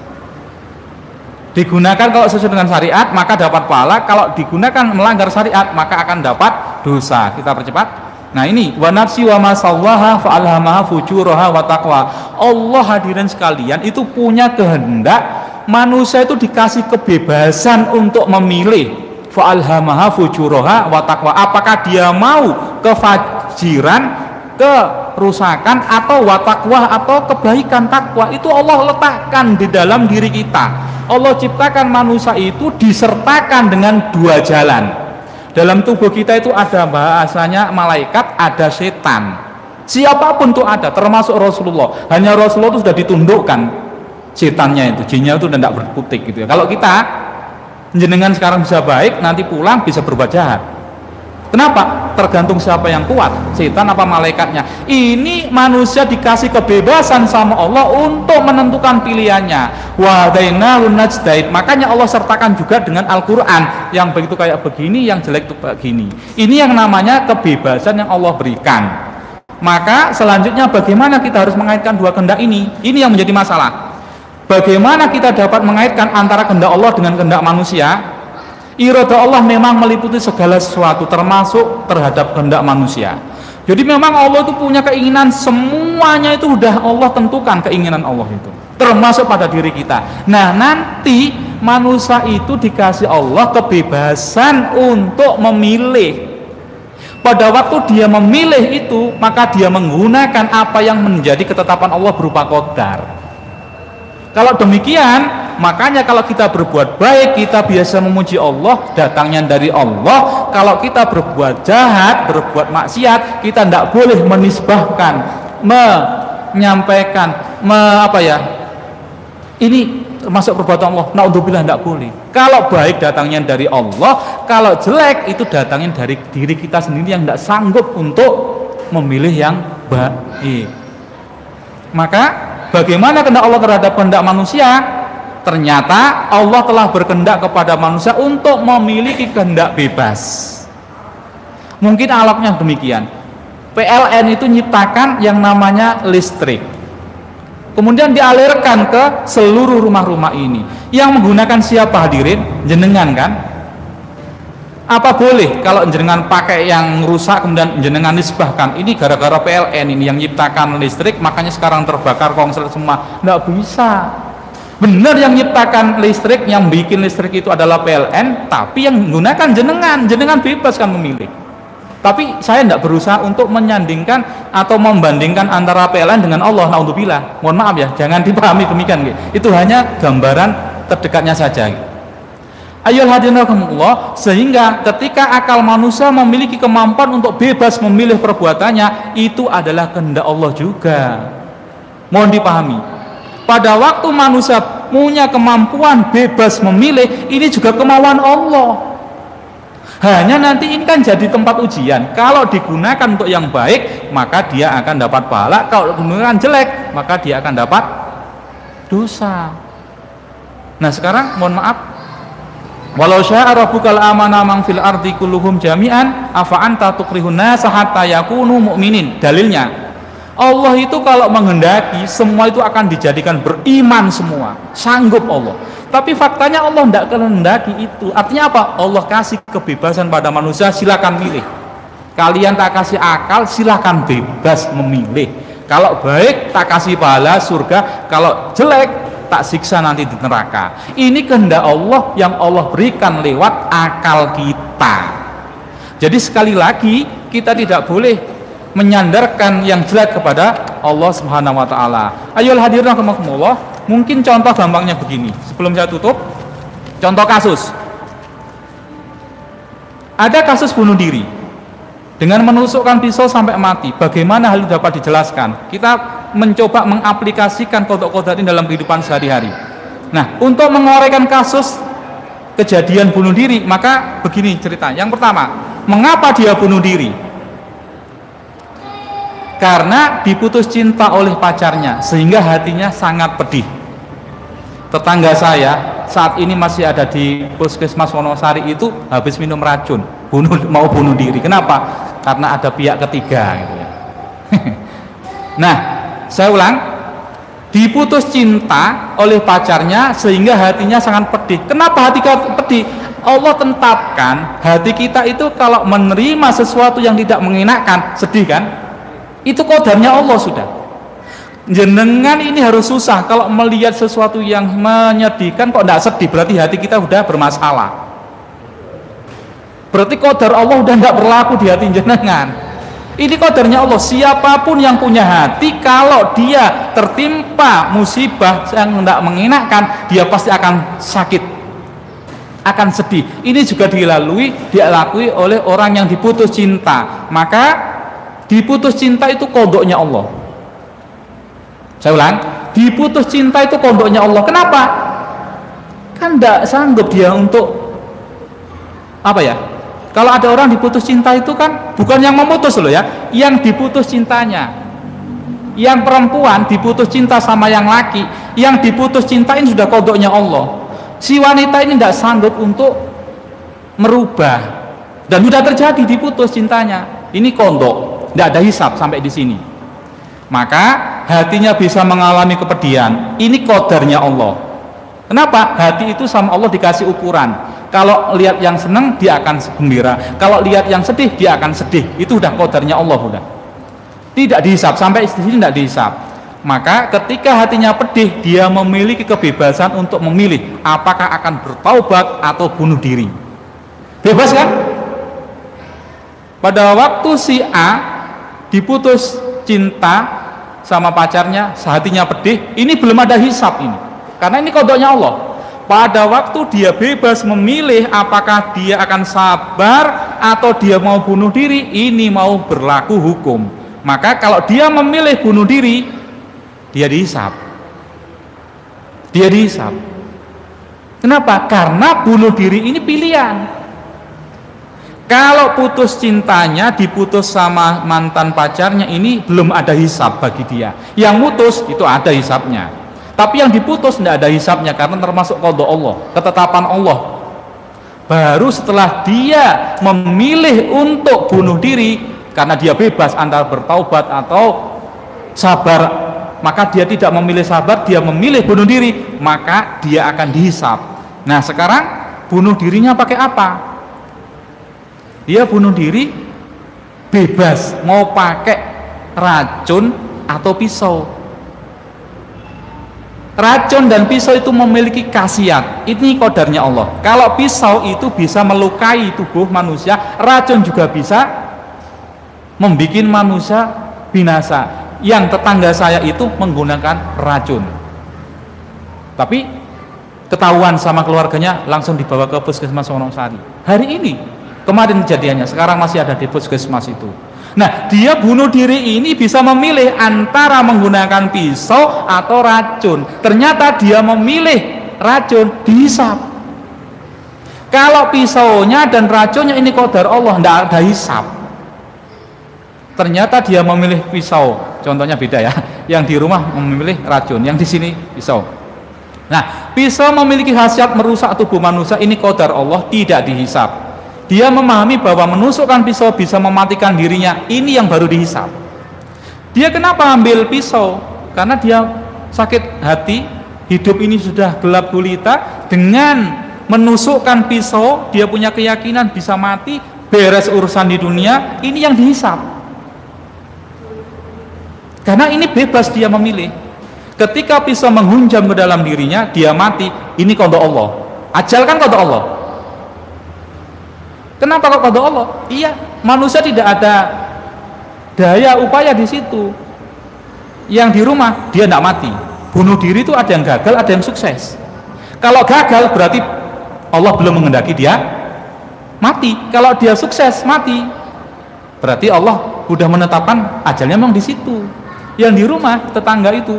Digunakan kalau sesuai dengan syariat maka dapat pahala. Kalau digunakan melanggar syariat maka akan dapat dosa. Kita percepat. Nah ini wa nafsi wa ma sawwaha fa alhamaha fujuraha wa taqwa. Allah hadirin sekalian itu punya kehendak manusia itu dikasih kebebasan untuk memilih fa alhamaha fujuraha wa taqwa. Apakah dia mau kefajiran, kerusakan atau wa taqwa atau kebaikan takwa. Itu Allah letakkan di dalam diri kita. Allah ciptakan manusia itu disertakan dengan dua jalan. Dalam tubuh kita itu ada bahasanya malaikat, ada setan. Siapapun itu ada, termasuk Rasulullah. Hanya Rasulullah itu sudah ditundukkan setannya itu, jinnya itu tidak berkutik gitu ya. Kalau kita jenengan sekarang bisa baik, nanti pulang bisa berbuat jahat. Kenapa? Tergantung siapa yang kuat, setan apa malaikatnya. Ini manusia dikasih kebebasan sama Allah untuk menentukan pilihannya. Wa hadainahun najdain. Makanya Allah sertakan juga dengan Al-Qur'an, yang begitu kayak begini, yang jelek itu begini. Ini yang namanya kebebasan yang Allah berikan. Maka selanjutnya bagaimana kita harus mengaitkan dua kehendak ini? Ini yang menjadi masalah. Bagaimana kita dapat mengaitkan antara kehendak Allah dengan kehendak manusia? Iradah Allah memang meliputi segala sesuatu termasuk terhadap kehendak manusia. Jadi memang Allah itu punya keinginan, semuanya itu sudah Allah tentukan keinginan Allah itu, termasuk pada diri kita. Nah nanti manusia itu dikasih Allah kebebasan untuk memilih. Pada waktu dia memilih itu, maka dia menggunakan apa yang menjadi ketetapan Allah berupa qadar. Kalau demikian, makanya kalau kita berbuat baik, kita biasa memuji Allah, datangnya dari Allah. Kalau kita berbuat jahat, berbuat maksiat, kita tidak boleh menisbahkan, menyampaikan, ini termasuk perbuatan Allah. Naudzubillah, tidak boleh. Kalau baik datangnya dari Allah, kalau jelek itu datangnya dari diri kita sendiri yang tidak sanggup untuk memilih yang baik. Maka bagaimana kehendak Allah terhadap kehendak manusia? Ternyata Allah telah berkehendak kepada manusia untuk memiliki kehendak bebas. Mungkin alatnya demikian. PLN itu nyiptakan yang namanya listrik, kemudian dialirkan ke seluruh rumah-rumah ini. Yang menggunakan siapa hadirin? Jenengan kan? Apa boleh kalau jenengan pakai yang rusak kemudian jenengan nisbahkan ini gara-gara PLN ini yang nyiptakan listrik makanya sekarang terbakar konslet semua? Nggak bisa. Benar yang nyiptakan listrik, yang bikin listrik itu adalah PLN, tapi yang menggunakan jenengan bebas kan memilih. Tapi saya tidak berusaha untuk menyandingkan atau membandingkan antara PLN dengan Allah, naudzubillah. Mohon maaf ya, jangan dipahami demikian. Itu hanya gambaran terdekatnya saja. Ayyuhal hadirin rahimakumullah, sehingga ketika akal manusia memiliki kemampuan untuk bebas memilih perbuatannya, itu adalah kehendak Allah juga. Mohon dipahami. Pada waktu manusia punya kemampuan bebas memilih, ini juga kemauan Allah. Hanya nanti ini kan jadi tempat ujian. Kalau digunakan untuk yang baik, maka dia akan dapat pahala. Kalau digunakan jelek, maka dia akan dapat dosa. Nah sekarang mohon maaf, walau syaa rabbukal amana man fil ardi kulluhum jami'an afa anta tukrihun nasa hatta yakunu mu'minin. Dalilnya, Allah itu kalau menghendaki semua itu akan dijadikan beriman semua, sanggup Allah. Tapi faktanya Allah tidak kehendaki itu. Artinya apa? Allah kasih kebebasan pada manusia, silakan milih. Kalian tak kasih akal, silakan bebas memilih. Kalau baik tak kasih pahala surga, kalau jelek tak siksa nanti di neraka. Ini kehendak Allah yang Allah berikan lewat akal kita. Jadi sekali lagi kita tidak boleh menyandarkan yang jelek kepada Allah Subhanahu wa taala. Ayolah hadirin rahimakumullah, mungkin contoh gampangnya begini. Sebelum saya tutup, contoh kasus. Ada kasus bunuh diri dengan menusukkan pisau sampai mati. Bagaimana hal itu dapat dijelaskan? Kita mencoba mengaplikasikan kodok-kodok ini dalam kehidupan sehari-hari. Nah, untuk menguraikan kasus kejadian bunuh diri, maka begini cerita. Yang pertama, mengapa dia bunuh diri? Karena diputus cinta oleh pacarnya sehingga hatinya sangat pedih. Tetangga saya saat ini masih ada di Puskesmas Wonosari itu habis minum racun, mau bunuh diri. Kenapa? Karena ada pihak ketiga gitu ya. Nah, saya ulang, diputus cinta oleh pacarnya sehingga hatinya sangat pedih. Kenapa hati kita pedih? Allah tetapkan hati kita itu kalau menerima sesuatu yang tidak mengenakan, sedih kan? Itu qadarnya Allah sudah. Jenengan ini harus susah kalau melihat sesuatu yang menyedihkan kok tidak sedih, berarti hati kita sudah bermasalah. Berarti qadar Allah sudah tidak berlaku di hati jenengan. Ini qadarnya Allah. Siapapun yang punya hati, kalau dia tertimpa musibah yang tidak mengenakan, dia pasti akan sakit, akan sedih. Ini juga dilalui oleh orang yang diputus cinta. Maka diputus cinta itu kodoknya Allah. Saya ulang, diputus cinta itu kodoknya Allah. Kenapa? Kan tidak sanggup dia untuk apa ya? Kalau ada orang diputus cinta itu kan bukan yang memutus loh ya, yang diputus cintanya. Yang perempuan diputus cinta sama yang laki, yang diputus cinta ini sudah kodoknya Allah. Si wanita ini tidak sanggup untuk merubah dan sudah terjadi diputus cintanya. Ini kodok. Tidak ada hisab sampai di sini. Maka hatinya bisa mengalami kepedihan. Ini qadarnya Allah. Kenapa? Hati itu sama Allah dikasih ukuran. Kalau lihat yang senang dia akan gembira. Kalau lihat yang sedih dia akan sedih. Itu udah qadarnya Allah udah. Tidak dihisab sampai di sini, tidak dihisab. Maka ketika hatinya pedih, dia memiliki kebebasan untuk memilih apakah akan bertaubat atau bunuh diri. Bebas kan? Pada waktu si A diputus cinta sama pacarnya, hatinya pedih, ini belum ada hisab ini, karena ini kodoknya Allah. Pada waktu dia bebas memilih apakah dia akan sabar atau dia mau bunuh diri, ini mau berlaku hukum. Maka kalau dia memilih bunuh diri, dia dihisab. Kenapa? Karena bunuh diri ini pilihan. Kalau putus cintanya, diputus sama mantan pacarnya, ini belum ada hisab bagi dia. Yang putus itu ada hisabnya, tapi yang diputus tidak ada hisabnya karena termasuk qada Allah, ketetapan Allah. Baru setelah dia memilih untuk bunuh diri karena dia bebas antara bertaubat atau sabar, maka dia tidak memilih sabar, dia memilih bunuh diri, maka dia akan dihisab. Nah sekarang bunuh dirinya pakai apa? Dia bunuh diri bebas mau pakai racun atau pisau. Racun dan pisau itu memiliki khasiat, ini qadarnya Allah. Kalau pisau itu bisa melukai tubuh manusia, racun juga bisa membuat manusia binasa. Yang tetangga saya itu menggunakan racun, tapi ketahuan sama keluarganya, langsung dibawa ke puskesmas Wonosari. Hari ini, kemarin kejadiannya, sekarang masih ada di puskesmas itu. Nah, dia bunuh diri ini bisa memilih antara menggunakan pisau atau racun. Ternyata dia memilih racun, dihisab. Kalau pisaunya dan racunnya ini qadar Allah, tidak ada hisab. Ternyata dia memilih pisau, contohnya beda ya. Yang di rumah memilih racun, yang di sini pisau. Nah, pisau memiliki khasiat merusak tubuh manusia, ini qadar Allah, tidak dihisab. Dia memahami bahwa menusukkan pisau bisa mematikan dirinya, ini yang baru dihisab. Dia kenapa ambil pisau? Karena dia sakit hati, hidup ini sudah gelap gulita, dengan menusukkan pisau dia punya keyakinan bisa mati, beres urusan di dunia, ini yang dihisab. Karena ini bebas dia memilih. Ketika pisau menghunjam ke dalam dirinya, dia mati, ini qada Allah. Ajal kan qada Allah. Kenapa kok qada Allah? Iya, manusia tidak ada daya upaya di situ. Yang di rumah dia tidak mati. Bunuh diri itu ada yang gagal, ada yang sukses. Kalau gagal berarti Allah belum menghendaki dia mati. Kalau dia sukses mati, berarti Allah sudah menetapkan ajalnya memang di situ. Yang di rumah tetangga itu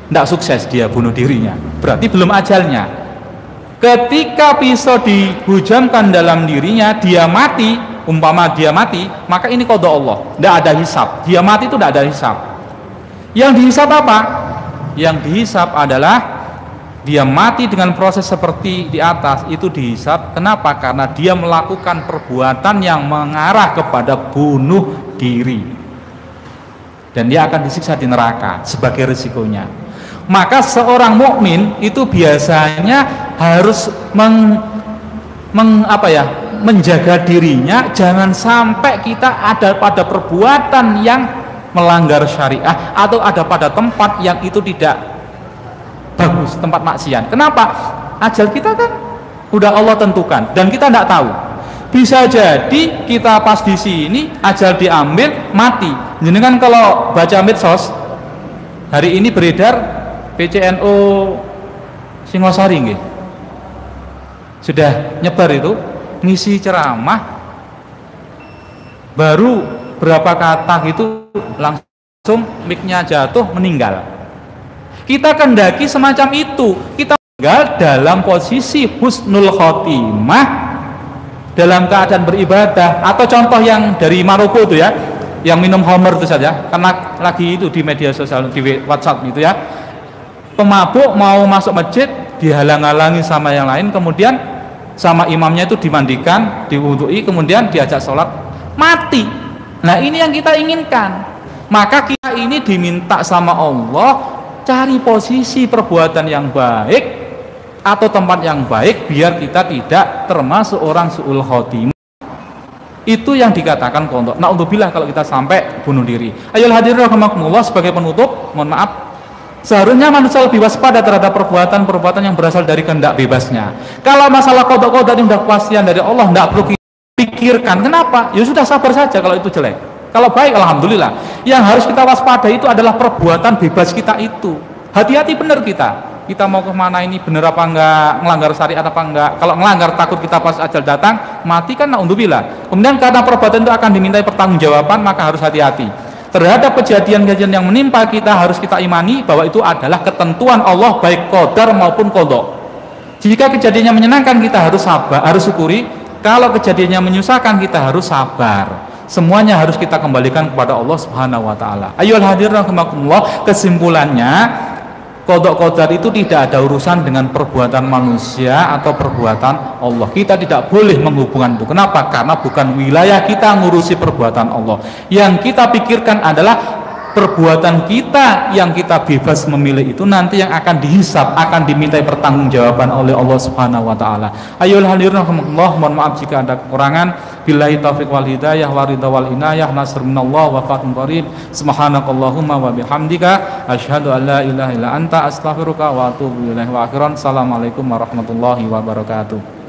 tidak sukses, dia bunuh dirinya, berarti belum ajalnya. Ketika pisau dihujamkan dalam dirinya, dia mati, umpama dia mati, maka ini qada Allah, tidak ada hisab. Dia mati itu tidak ada hisab. Yang dihisab apa? Yang dihisab adalah dia mati dengan proses seperti di atas, itu dihisab. Kenapa? Karena dia melakukan perbuatan yang mengarah kepada bunuh diri, dan dia akan disiksa di neraka sebagai risikonya. Maka seorang mukmin itu biasanya harus menjaga dirinya, jangan sampai kita ada pada perbuatan yang melanggar syariah atau ada pada tempat yang itu tidak bagus, tempat maksiat. Kenapa? Ajal kita kan udah Allah tentukan dan kita tidak tahu. Bisa jadi kita pas di sini ajal diambil, mati. Jenengan kalau baca medsos hari ini beredar PCNU Singosari nggih, sudah nyebar itu, ngisi ceramah baru berapa kata gitu langsung mic-nya jatuh, meninggal. Kita kendaki semacam itu, kita meninggal dalam posisi husnul khotimah, dalam keadaan beribadah. Atau contoh yang dari Maroko itu ya, yang minum homer itu saja, karena lagi itu di media sosial, di WhatsApp itu ya, pemabuk mau masuk masjid dihalang-halangi sama yang lain, kemudian sama imamnya itu dimandikan, diwudui, kemudian diajak sholat, mati. Nah ini yang kita inginkan. Maka kita ini diminta sama Allah cari posisi perbuatan yang baik atau tempat yang baik biar kita tidak termasuk orang su'ul khotimah. Itu yang dikatakan qada. Na'udzubillah kalau kita sampai bunuh diri. Ayolah hadirin rahimakumullah, sebagai penutup, mohon maaf, seharusnya manusia lebih waspada terhadap perbuatan-perbuatan yang berasal dari kehendak bebasnya. Kalau masalah qada ini sudah kepastian dari Allah, tidak perlu pikirkan. Kenapa? Ya sudah, sabar saja kalau itu jelek. Kalau baik, alhamdulillah. Yang harus kita waspada itu adalah perbuatan bebas kita itu. Hati-hati benar kita. Kita mau kemana ini, benar apa enggak, melanggar syariat apa enggak. Kalau melanggar takut kita pas ajal datang mati kan, na'udzubillah. Kemudian karena perbuatan itu akan dimintai pertanggungjawaban, maka harus hati-hati terhadap kejadian-kejadian yang menimpa kita. Harus kita imani bahwa itu adalah ketentuan Allah, baik qadar maupun qada. Jika kejadiannya menyenangkan kita harus sabar, harus syukuri. Kalau kejadiannya menyusahkan kita harus sabar. Semuanya harus kita kembalikan kepada Allah Subhanahu wa taala. Ayolah hadirin rahimakumullah, kesimpulannya qada qadar itu tidak ada urusan dengan perbuatan manusia atau perbuatan Allah. Kita tidak boleh menghubungkan itu. Kenapa? Karena bukan wilayah kita ngurusi perbuatan Allah. Yang kita pikirkan adalah perbuatan kita yang kita bebas memilih itu nanti yang akan dihisab, akan dimintai pertanggungjawaban oleh Allah Subhanahu wa taala. Ayolah hadirin rahimakumullah, mohon maaf jika ada kekurangan. Billahi taufiq wal hidayah wa ridha wal inayah, nasr minallah wa fathun qarib. Subhanakallahumma wa bihamdika asyhadu an la ilaha illa anta astaghfiruka wa atubu ilaik. Wa akhiran, assalamualaikum warahmatullahi wabarakatuh.